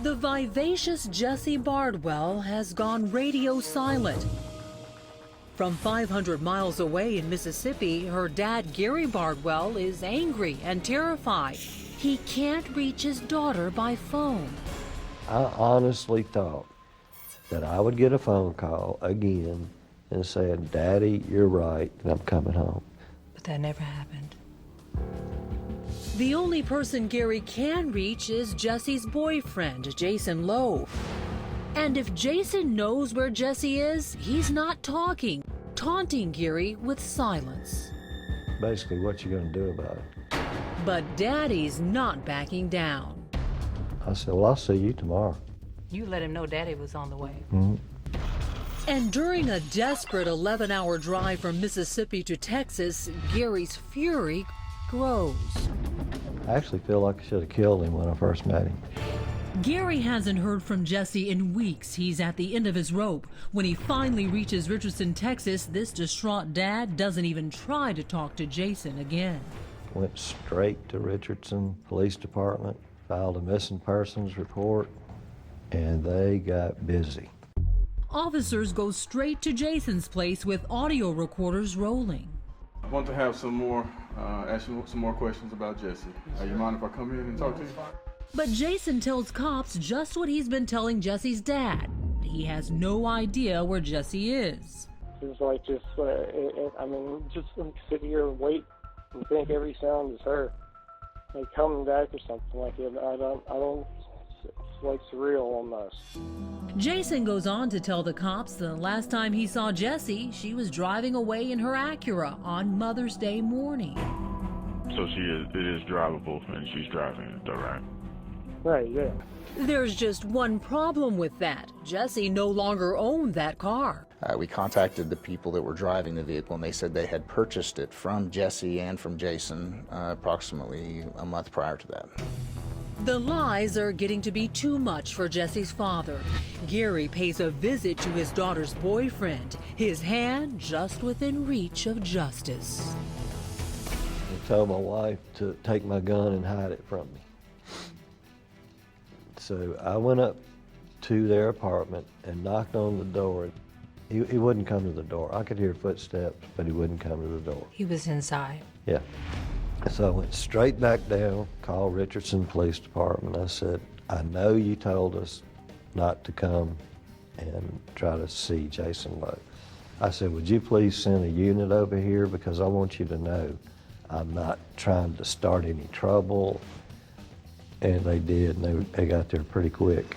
The vivacious Jessie Bardwell has gone radio silent. From 500 miles away in Mississippi, her dad, Gary Bardwell, is angry and terrified. He can't reach his daughter by phone. I honestly thought that I would get a phone call again and saying, "Daddy, you're right, and I'm coming home." But that never happened. The only person Gary can reach is Jessie's boyfriend, Jason Lowe. And if Jason knows where Jessie is, he's not talking, taunting Gary with silence. Basically, what you gonna do about it? But Daddy's not backing down. I said, "Well, I'll see you tomorrow." You let him know Daddy was on the way. And during a desperate 11-hour drive from Mississippi to Texas, Gary's fury grows. I actually feel like I should have killed him when I first met him. Gary hasn't heard from Jessie in weeks. He's at the end of his rope. When he finally reaches Richardson, Texas, this distraught dad doesn't even try to talk to Jason again. Went straight to Richardson Police Department, filed a missing persons report, and they got busy. Officers go straight to Jason's place with audio recorders rolling. I want to have some more, ask you some more questions about Jessie. You mind if I come in and talk to you? But Jason tells cops just what he's been telling Jessie's dad. He has no idea where Jessie is. It's like just sit here and wait and think every sound is her. Like coming back or something like it. I don't, it's like surreal almost. Jason goes on to tell the cops the last time he saw Jessie, she was driving away in her Acura on Mother's Day morning. So it is drivable and she's driving it though, right? Right, yeah. There's just one problem with that. Jessie no longer owned that car. We contacted the people that were driving the vehicle, and they said they had purchased it from Jessie and from Jason approximately a month prior to that. The lies are getting to be too much for Jessie's father. Gary pays a visit to his daughter's boyfriend, his hand just within reach of justice. I told my wife to take my gun and hide it from me. So I went up to their apartment and knocked on the door. He wouldn't come to the door. I could hear footsteps, but he wouldn't come to the door. He was inside. Yeah. So I went straight back down, called Richardson Police Department. I said, "I know you told us not to come and try to see Jason Lowe." I said, "Would you please send a unit over here, because I want you to know I'm not trying to start any trouble." And they did, and they got there pretty quick.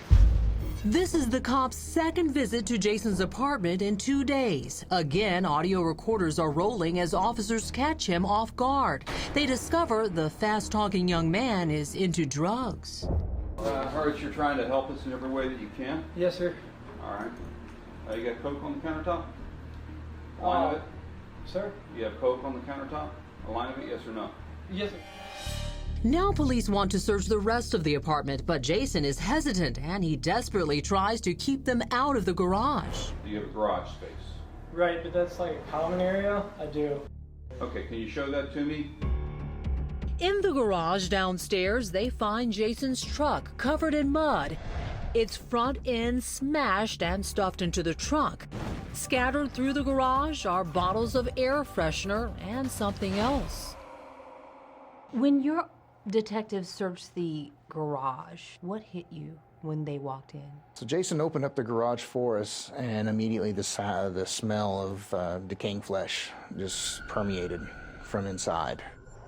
This is the cops' second visit to Jason's apartment in 2 days. Again, audio recorders are rolling as officers catch him off guard. They discover the fast-talking young man is into drugs. I heard you're trying to help us in every way that you can. Yes, sir. All right. You got Coke on the countertop? A line of it? Sir? You have Coke on the countertop? A line of it, yes or no? Yes, sir. Now police want to search the rest of the apartment, but Jason is hesitant and he desperately tries to keep them out of the garage. Do you have a garage space? Right, but that's like a common area? I do. Okay, can you show that to me? In the garage downstairs, they find Jason's truck covered in mud. Its front end smashed and stuffed into the trunk. Scattered through the garage are bottles of air freshener and something else. When your detectives searched the garage, what hit you when they walked in? So Jason opened up the garage for us, and immediately the smell of decaying flesh just permeated from inside.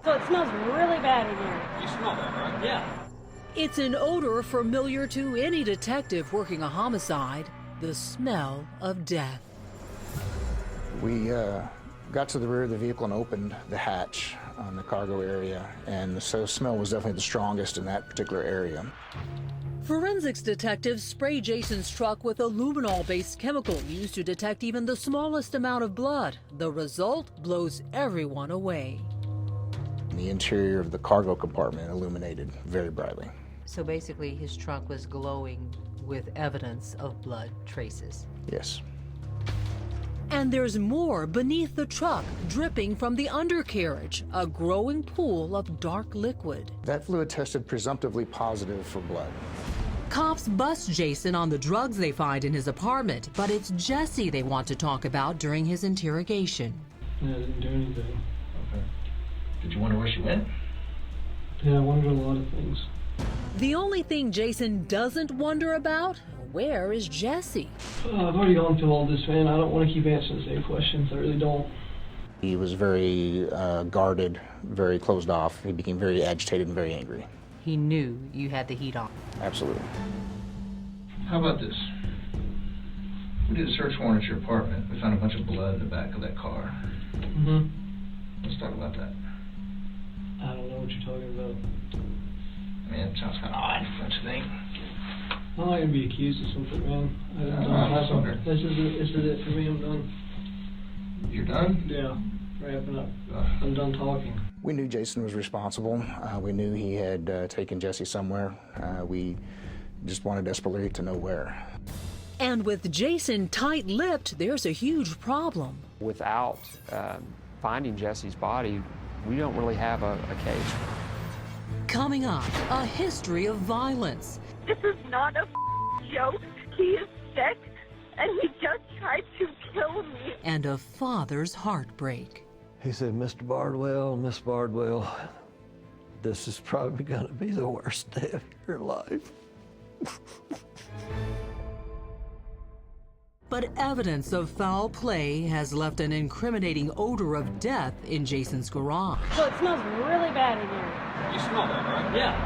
So it smells really bad in here. You smell that, right? Yeah. It's an odor familiar to any detective working a homicide, the smell of death. We got to the rear of the vehicle and opened the hatch on the cargo area, and the smell was definitely the strongest in that particular area. Forensics detectives spray Jason's truck with a luminol-based chemical used to detect even the smallest amount of blood. The result blows everyone away. The interior of the cargo compartment illuminated very brightly. So basically his trunk was glowing with evidence of blood traces. Yes. And there's more beneath the truck, dripping from the undercarriage, a growing pool of dark liquid. That fluid tested presumptively positive for blood. Cops bust Jason on the drugs they find in his apartment, but it's Jessie they want to talk about during his interrogation. Yeah, I didn't do anything. Okay. Did you wonder where she went? Yeah, I wondered a lot of things. The only thing Jason doesn't wonder about, where is Jessie? I've already gone through all this, man. I don't want to keep answering the same questions. I really don't. He was very guarded, very closed off. He became very agitated and very angry. He knew you had the heat on. Absolutely. How about this? We did a search warrant at your apartment. We found a bunch of blood in the back of that car. Mm-hmm. Let's talk about that. I don't know what you're talking about. I mean, it sounds kind of odd, don't you think? I'm not going to be accused of something, man. This is it for me. I'm done. You're done? Yeah, wrapping up. I'm done talking. We knew Jason was responsible. We knew he had taken Jessie somewhere. We just wanted desperately to know where. And with Jason tight-lipped, there's a huge problem. Without finding Jessie's body, we don't really have a case. Coming up, a history of violence. This is not a joke. He is sick, and he just tried to kill me. And a father's heartbreak. He said, Mr. Bardwell, Miss Bardwell, this is probably going to be the worst day of your life. But evidence of foul play has left an incriminating odor of death in Jason's garage. So it smells really bad in here. You smell that, right? Yeah.